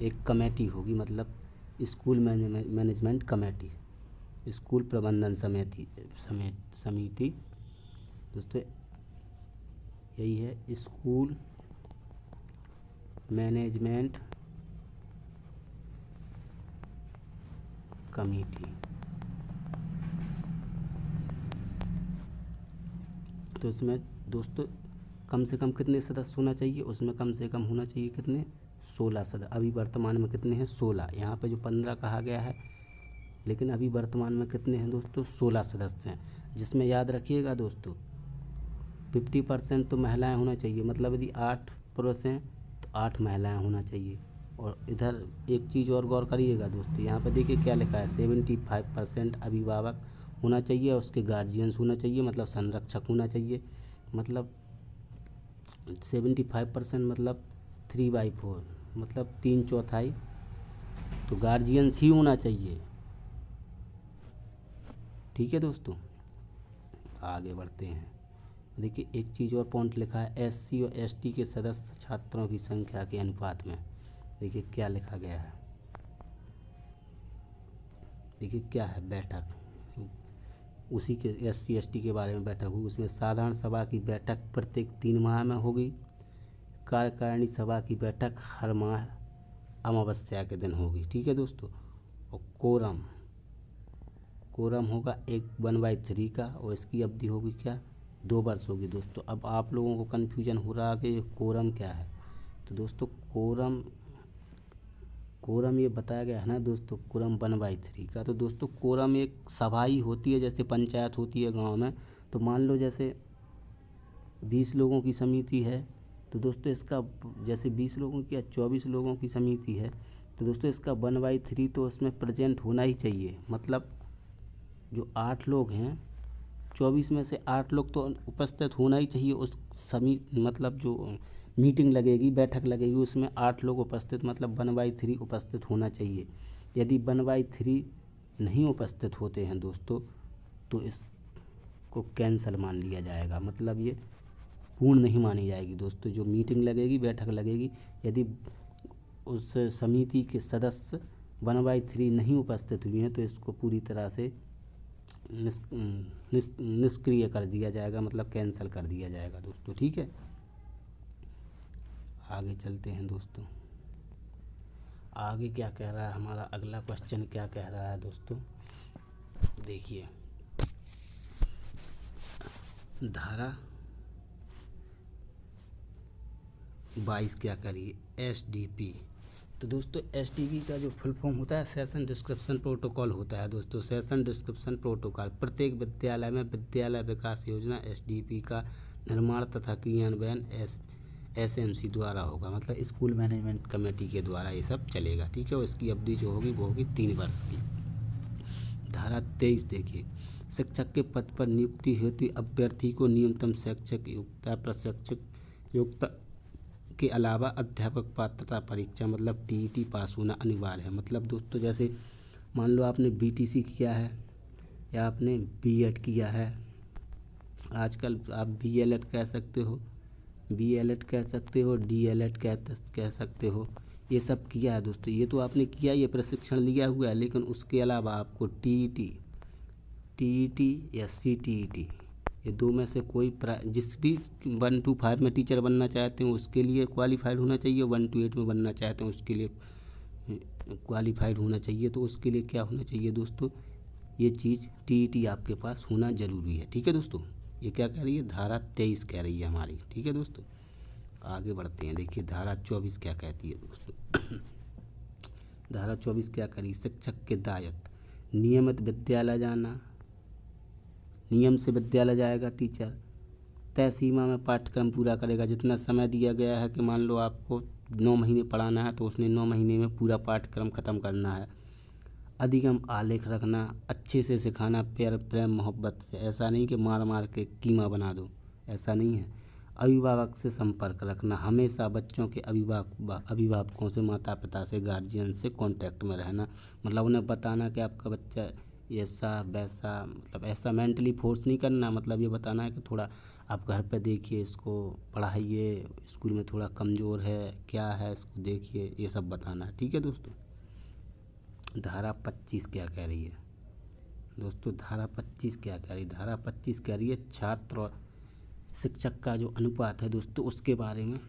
एक कमेटी होगी, मतलब स्कूल मैनेजमेंट कमेटी, स्कूल प्रबंधन समिति दोस्तों, यही है स्कूल मैनेजमेंट कमेटी। तो इसमें दोस्तों कम से कम कितने सदस्य होना चाहिए? उसमें कम से कम होना चाहिए कितने? 16 सदस्य। अभी वर्तमान में कितने हैं? 16। यहाँ पे जो 15 कहा गया है, लेकिन अभी वर्तमान में कितने हैं दोस्तों? 16 सदस्य हैं, जिसमें याद रखिएगा दोस्तों 50% तो महिलाएं होना चाहिए। मतलब यदि 8 पुरुष हैं तो 8 महिलाएं होना चाहिए। और इधर एक चीज़ और गौर करिएगा दोस्तों, यहाँ पे देखिए क्या लिखा है, 75% अभिभावक होना चाहिए और उसके गार्जियंस होना चाहिए, मतलब संरक्षक होना चाहिए। मतलब 75% मतलब 3/4, मतलब 3/4 तो गार्जियंस ही होना चाहिए। ठीक है दोस्तों, आगे बढ़ते हैं। देखिए एक चीज़ और पॉइंट लिखा है, SC और ST के सदस्य छात्रों की संख्या के अनुपात में। देखिए क्या लिखा गया है, देखिए क्या है, बैठक उसी के SC ST के बारे में बैठक होगी। उसमें साधारण सभा की बैठक प्रत्येक 3 माह में होगी। कार्यकारिणी सभा की बैठक हर माह अमावस्या के दिन होगी। ठीक है दोस्तों, और कोरम होगा 1/3 का, और इसकी अवधि होगी क्या? 2 वर्ष होगी दोस्तों। अब आप लोगों को कन्फ्यूजन हो रहा है कि कोरम क्या है, तो दोस्तों कोरम ये बताया गया है ना दोस्तों, कोरम 1/3 का। तो दोस्तों कोरम एक सभा ही होती है, जैसे पंचायत होती है गांव में। तो मान लो जैसे 20 लोगों की समिति है, तो दोस्तों इसका, जैसे 20 लोगों की या 24 लोगों की समिति है, तो दोस्तों इसका 1/3 तो उसमें प्रेजेंट होना ही चाहिए। मतलब जो 8 लोग हैं, 24 में से 8 लोग तो उपस्थित होना ही चाहिए उस समिति, मतलब जो मीटिंग लगेगी, बैठक लगेगी, उसमें 8 लोग उपस्थित, मतलब 1/3 उपस्थित होना चाहिए। यदि 1/3 नहीं उपस्थित होते हैं दोस्तों, तो इसको कैंसल मान लिया जाएगा। मतलब ये पूर्ण नहीं मानी जाएगी दोस्तों। जो मीटिंग लगेगी, बैठक लगेगी, यदि उस समिति के सदस्य 1/3 नहीं उपस्थित हुए हैं तो इसको पूरी तरह से निष्क्रिय कर दिया जाएगा, मतलब कैंसिल कर दिया जाएगा दोस्तों। ठीक है, आगे चलते हैं दोस्तों। आगे क्या कह रहा है हमारा अगला क्वेश्चन, क्या कह रहा है दोस्तों, देखिए धारा 22 क्या करिए, SDP। तो दोस्तों SDP का जो फुल फॉर्म होता है सेशन डिस्क्रिप्शन प्रोटोकॉल होता है दोस्तों। सेशन डिस्क्रिप्शन प्रोटोकॉल प्रत्येक विद्यालय में विद्यालय विकास योजना SDP का निर्माण तथा क्रियान्वयन SMC द्वारा होगा, मतलब स्कूल मैनेजमेंट कमेटी के द्वारा ये सब चलेगा। ठीक है, और इसकी अवधि जो होगी वो होगी 3 वर्ष की। धारा 23 देखिए, शिक्षक के पद पर नियुक्ति हेतु अभ्यर्थी को न्यूनतम शैक्षिक योग्यता, प्रशिक्षक योग्यता के अलावा अध्यापक पात्रता परीक्षा मतलब TET पास होना अनिवार्य है। मतलब दोस्तों जैसे मान लो आपने BTC किया है या आपने B.Ed किया है, आजकल आप BLED कह सकते हो, BLED कह सकते हो, DLED कह सकते हो, ये सब किया है दोस्तों। ये तो आपने किया, ये प्रशिक्षण लिया हुआ है, लेकिन उसके अलावा आपको TET या CTET ये 2 में से कोई जिस भी 1 to 5 में टीचर बनना चाहते हैं उसके लिए क्वालिफाइड होना चाहिए, 1 to 8 में बनना चाहते हैं उसके लिए क्वालिफाइड होना चाहिए। तो उसके लिए क्या होना चाहिए दोस्तों, ये चीज़ TET आपके पास होना ज़रूरी है। ठीक है दोस्तों, ये क्या कह रही है, धारा 23 कह रही है हमारी। ठीक है दोस्तों, आगे बढ़ते हैं। देखिए धारा 24 क्या कहती है दोस्तों। धारा 24 क्या करी, शिक्षक के दायित्व नियमित विद्यालय जाना, नियम से विद्यालय जाएगा टीचर, तय सीमा में पाठ्यक्रम पूरा करेगा। जितना समय दिया गया है कि मान लो आपको 9 महीने पढ़ाना है तो उसने 9 महीने में पूरा पाठ्यक्रम ख़त्म करना है। अधिगम आलेख रखना, अच्छे से सिखाना, प्यार प्रेम मोहब्बत से, ऐसा नहीं कि मार मार के कीमा बना दो, ऐसा नहीं है। अभिभावक से संपर्क रखना, हमेशा बच्चों के अभिभावकों से, माता पिता से, गार्जियन से कांटेक्ट में रहना, मतलब उन्हें बताना कि आपका बच्चा ऐसा वैसा, मतलब ऐसा मेंटली फोर्स नहीं करना, मतलब ये बताना है कि थोड़ा आप घर पे देखिए, इसको पढ़ाइए, स्कूल में थोड़ा कमज़ोर है, क्या है इसको देखिए, ये सब बताना है। ठीक है दोस्तों, धारा 25 क्या कह रही है दोस्तों, धारा 25 क्या कह रही है, धारा 25 कह रही है छात्र और शिक्षक का जो अनुपात है दोस्तों उसके बारे में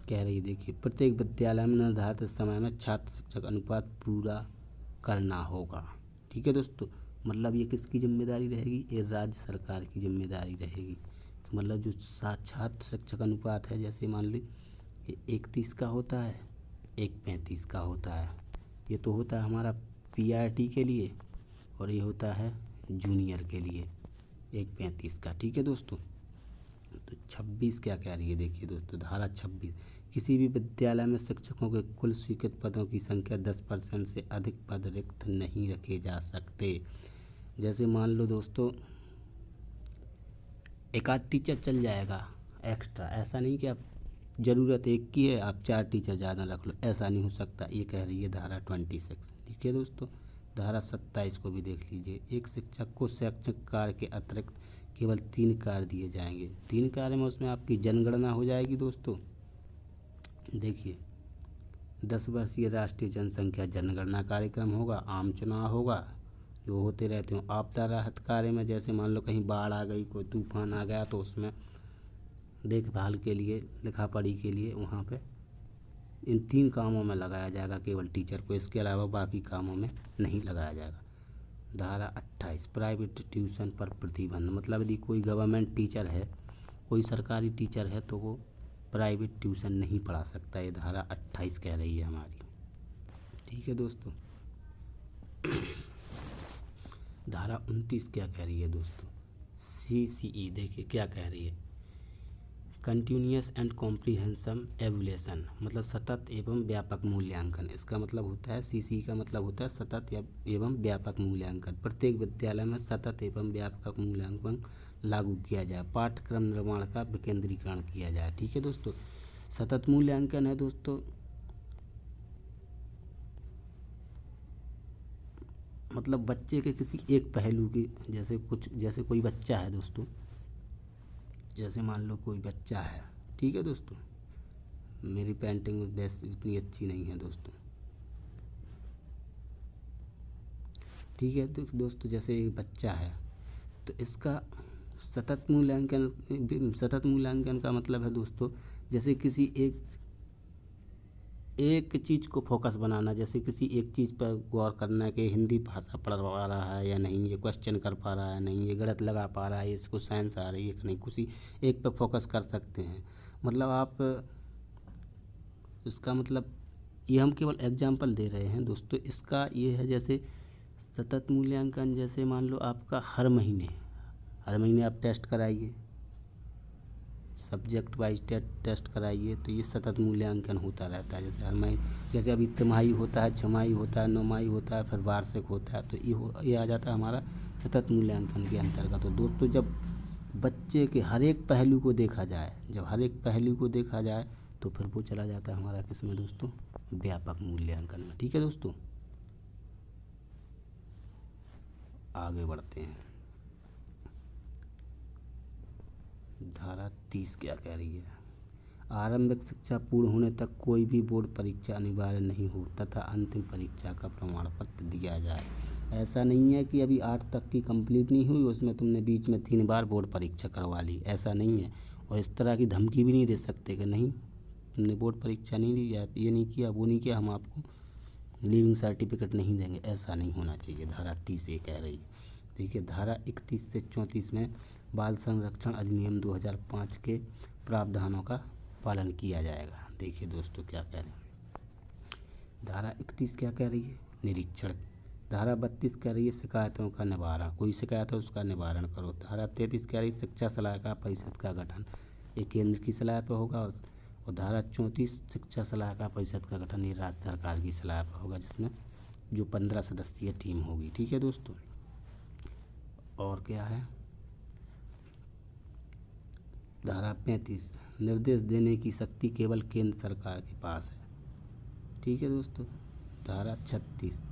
कह रही है। देखिए प्रत्येक विद्यालय में निर्धारित समय में छात्र शिक्षक अनुपात पूरा करना होगा। ठीक है दोस्तों, मतलब ये किसकी जिम्मेदारी रहेगी, ये राज्य सरकार की जिम्मेदारी रहेगी। मतलब जो छात्र शिक्षक अनुपात है, जैसे मान ली ये 1:30 का होता है, 1:35 का होता है, ये तो होता है हमारा PRT के लिए, और ये होता है जूनियर के लिए 1:35 का। ठीक है दोस्तों, तो 26 क्या कह रही है, देखिए दोस्तों धारा 26, किसी भी विद्यालय में शिक्षकों के कुल स्वीकृत पदों की संख्या 10% से अधिक पद रिक्त नहीं रखे जा सकते। जैसे मान लो दोस्तों एक आध टीचर चल जाएगा एक्स्ट्रा, ऐसा नहीं कि आप ज़रूरत एक की है आप 4 टीचर ज़्यादा रख लो, ऐसा नहीं हो सकता, ये कह रही है धारा 26। ठीक है दोस्तों, धारा 27 को भी देख लीजिए, एक शिक्षक को शैक्षिक कार्य के अतिरिक्त केवल 3 कार्य दिए जाएंगे। 3 कार्य में उसमें आपकी जनगणना हो जाएगी दोस्तों। देखिए 10 वर्षीय राष्ट्रीय जनसंख्या जनगणना कार्यक्रम होगा, आम चुनाव होगा जो होते रहते हो, आपदा राहत कार्य में जैसे मान लो कहीं बाढ़ आ गई, कोई तूफान आ गया तो उसमें देखभाल के लिए, लिखा पढ़ी के लिए वहाँ पे इन 3 कामों में लगाया जाएगा केवल टीचर को, इसके अलावा बाकी कामों में नहीं लगाया जाएगा। धारा 28 प्राइवेट ट्यूशन पर प्रतिबंध, मतलब यदि कोई गवर्नमेंट टीचर है, कोई सरकारी टीचर है तो वो प्राइवेट ट्यूशन नहीं पढ़ा सकता, ये धारा 28 कह रही है हमारी। ठीक है दोस्तों, धारा 29 क्या कह रही है दोस्तों, CCE देखिए क्या कह रही है, कंटिन्यूअस एंड कॉम्प्रिहेंसिव एवल्यूशन, मतलब सतत एवं व्यापक मूल्यांकन। इसका मतलब होता है CCE का मतलब होता है सतत एवं व्यापक मूल्यांकन। प्रत्येक विद्यालय में सतत एवं व्यापक मूल्यांकन लागू किया जाए, पाठ्यक्रम निर्माण का विकेंद्रीकरण किया जाए। ठीक है दोस्तों, सतत मूल्यांकन है दोस्तों, मतलब बच्चे के किसी एक पहलू की, जैसे कोई बच्चा है दोस्तों, जैसे मान लो कोई बच्चा है, ठीक है दोस्तों। मेरी पेंटिंग बेस्ट इतनी अच्छी नहीं है दोस्तों, ठीक है। तो दोस्तों जैसे एक बच्चा है, तो इसका सतत मूल्यांकन का मतलब है दोस्तों, जैसे किसी एक चीज़ को फोकस बनाना, जैसे किसी एक चीज़ पर गौर करना कि हिंदी भाषा पढ़ पा रहा है या नहीं, ये क्वेश्चन कर पा रहा है नहीं, ये गलत लगा पा रहा है, इसको साइंस आ रही है कि नहीं, किसी एक पर फोकस कर सकते हैं। मतलब आप इसका मतलब, ये हम केवल एग्जाम्पल दे रहे हैं दोस्तों। इसका ये है, जैसे सतत मूल्यांकन, जैसे मान लो आपका हर महीने आप टेस्ट कराइए, सब्जेक्ट वाइज टेस्ट कराइए, तो ये सतत मूल्यांकन होता रहता है। जैसे हर महीने, जैसे अभी तिमाही होता है, छमाही होता है, नौमाही होता है, फिर वार्षिक होता है, तो ये आ जाता है हमारा सतत मूल्यांकन के अंतर्गत। तो दोस्तों जब बच्चे के हर एक पहलू को देखा जाए, तो फिर वो चला जाता है हमारा किसमें दोस्तों, व्यापक मूल्यांकन में, ठीक है दोस्तों। आगे बढ़ते हैं। धारा 30 क्या कह रही है? आरंभिक शिक्षा पूर्ण होने तक कोई भी बोर्ड परीक्षा अनिवार्य नहीं हो तथा अंतिम परीक्षा का प्रमाण पत्र दिया जाए। ऐसा नहीं है कि अभी 8 तक की कंप्लीट नहीं हुई, उसमें तुमने बीच में 3 बार बोर्ड परीक्षा करवा ली, ऐसा नहीं है। और इस तरह की धमकी भी नहीं दे सकते कि नहीं, तुमने बोर्ड परीक्षा नहीं दी या ये नहीं किया, वो नहीं किया, हम आपको लीविंग सर्टिफिकेट नहीं देंगे, ऐसा नहीं होना चाहिए। धारा 30 ये कह रही है। देखिए धारा 31 से 34 में बाल संरक्षण अधिनियम 2005 के प्रावधानों का पालन किया जाएगा। देखिए दोस्तों क्या कह रहे हैं। धारा 31 क्या कह रही है? निरीक्षण। धारा 32 कह रही है शिकायतों का निवारण, कोई शिकायत है उसका निवारण करो। धारा 33 कह रही है शिक्षा सलाहकार परिषद का गठन, ये केंद्र की सलाह पर होगा। और धारा 34 शिक्षा सलाहकार परिषद का गठन, ये राज्य सरकार की सलाह पर होगा, जिसमें जो 15 सदस्यीय टीम होगी, ठीक है दोस्तों। और क्या है? धारा 35 निर्देश देने की शक्ति केवल केंद्र सरकार के पास है, ठीक है दोस्तों। धारा 36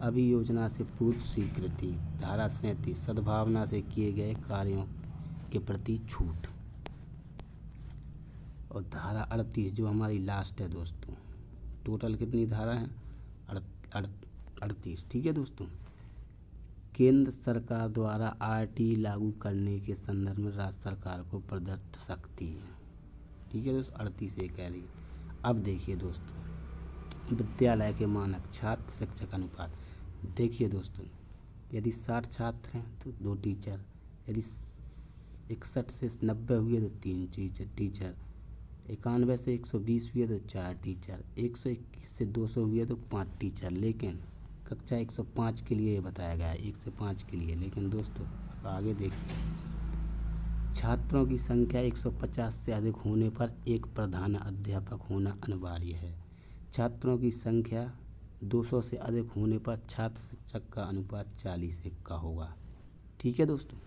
अभियोजना से पूर्व स्वीकृति। धारा 37 सद्भावना से किए गए कार्यों के प्रति छूट। और धारा 38 जो हमारी लास्ट है दोस्तों, टोटल कितनी धारा है? 38, ठीक है दोस्तों। केंद्र सरकार द्वारा आरटी लागू करने के संदर्भ में राज्य सरकार को प्रदत्त शक्ति है, ठीक है दोस्तों। 38 ये कह रही है। अब देखिए दोस्तों, विद्यालय के मानक छात्र शिक्षक अनुपात। देखिए दोस्तों, यदि 60 छात्र हैं तो 2 टीचर, यदि 61 से 90 हुए तो 3 टीचर, 91 से 120 हुए तो 4 टीचर, 121 से 200 हुए तो 5 टीचर। लेकिन कक्षा 105 के लिए ये बताया गया है, 1 से 5 के लिए। लेकिन दोस्तों अब आगे देखिए, छात्रों की संख्या 150 से अधिक होने पर एक प्रधान अध्यापक होना अनिवार्य है। छात्रों की संख्या 200 से अधिक होने पर छात्र शिक्षक का अनुपात 40:1 का होगा, ठीक है दोस्तों।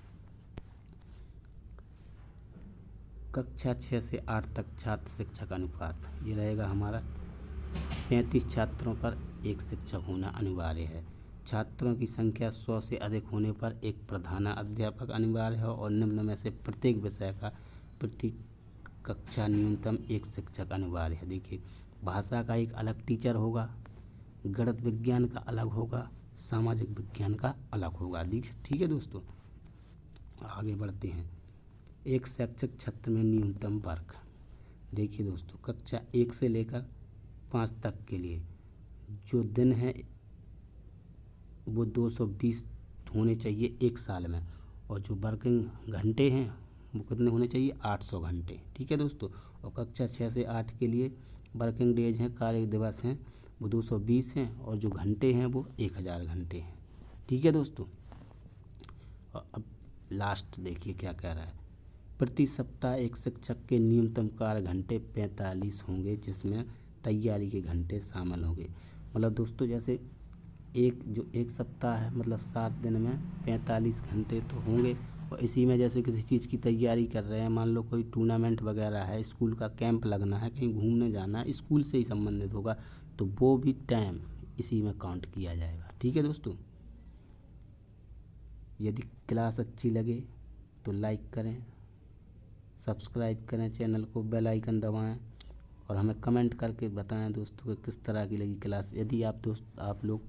कक्षा 6 से 8 तक छात्र शिक्षक अनुपात ये रहेगा हमारा 35 छात्रों पर एक शिक्षक होना अनिवार्य है। छात्रों की संख्या 100 से अधिक होने पर एक प्रधान अध्यापक अनिवार्य है। और निम्न में से प्रत्येक विषय का प्रति कक्षा न्यूनतम एक शिक्षक अनिवार्य है। देखिए, भाषा का एक अलग टीचर होगा, गणित विज्ञान का अलग होगा, सामाजिक विज्ञान का अलग होगा, ठीक है दोस्तों। आगे बढ़ते हैं। एक शैक्षिक क्षेत्र में न्यूनतम वर्ग। देखिए दोस्तों, कक्षा 1 से लेकर 5 तक के लिए जो दिन है वो 220 होने चाहिए एक साल में। और जो वर्किंग घंटे हैं वो कितने होने चाहिए? 800 घंटे, ठीक है दोस्तों। और कक्षा 6 से 8 के लिए वर्किंग डेज हैं, कार्य दिवस हैं, वो 220 हैं। और जो घंटे हैं वो 1000 घंटे हैं, ठीक है दोस्तों। और अब लास्ट देखिए क्या कह रहा है। प्रति सप्ताह एक शिक्षक के न्यूनतम कार्य घंटे 45 होंगे, जिसमें तैयारी के घंटे शामिल होंगे। मतलब दोस्तों, जैसे एक सप्ताह है, मतलब 7 दिन में 45 घंटे तो होंगे। और इसी में जैसे किसी चीज़ की तैयारी कर रहे हैं, मान लो कोई टूर्नामेंट वगैरह है, स्कूल का कैंप लगना है, कहीं घूमने जाना है, स्कूल से ही संबंधित होगा, तो वो भी टाइम इसी में काउंट किया जाएगा, ठीक है दोस्तों। यदि क्लास अच्छी लगे तो लाइक करें, सब्सक्राइब करें चैनल को, बेल आइकन दबाएं और हमें कमेंट करके बताएं दोस्तों कि किस तरह की लगी क्लास। यदि आप लोग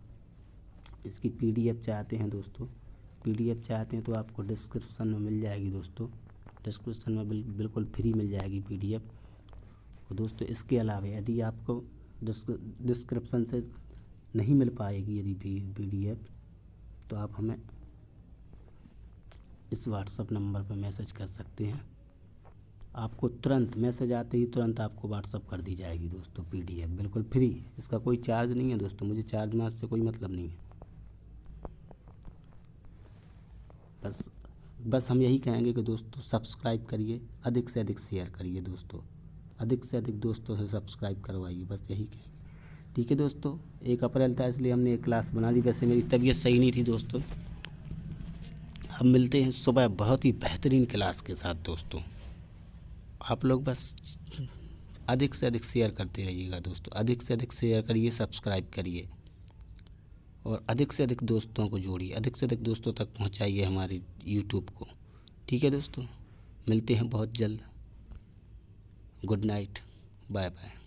इसकी पीडीएफ चाहते हैं दोस्तों, पीडीएफ चाहते हैं तो आपको डिस्क्रिप्शन में मिल जाएगी दोस्तों, डिस्क्रिप्शन में बिल्कुल फ्री मिल जाएगी पीडीएफ। और दोस्तों इसके अलावा यदि आपको डिस्क्रिप्शन से नहीं मिल पाएगी यदि पीडीएफ, तो आप हमें इस व्हाट्सएप नंबर पर मैसेज कर सकते हैं। आपको तुरंत मैसेज आते ही तुरंत आपको व्हाट्सएप कर दी जाएगी दोस्तों पीडीएफ, बिल्कुल फ्री। इसका कोई चार्ज नहीं है दोस्तों, मुझे चार्ज मार्ज से कोई मतलब नहीं है। बस हम यही कहेंगे कि दोस्तों सब्सक्राइब करिए, अधिक से अधिक शेयर करिए दोस्तों, अधिक से अधिक दोस्तों से सब्सक्राइब करवाइए, बस यही कहेंगे। ठीक है दोस्तों, 1 अप्रैल था इसलिए हमने एक क्लास बना दी। वैसे मेरी तबीयत सही नहीं थी दोस्तों। हम मिलते हैं सुबह बहुत ही बेहतरीन क्लास के साथ दोस्तों। आप लोग बस अधिक से अधिक शेयर करते रहिएगा दोस्तों, अधिक से अधिक शेयर करिए, सब्सक्राइब करिए और अधिक से अधिक दोस्तों को जोड़िए, अधिक से अधिक दोस्तों तक पहुंचाइए हमारे यूट्यूब को। ठीक है दोस्तों, मिलते हैं बहुत जल्द। Good night, bye bye.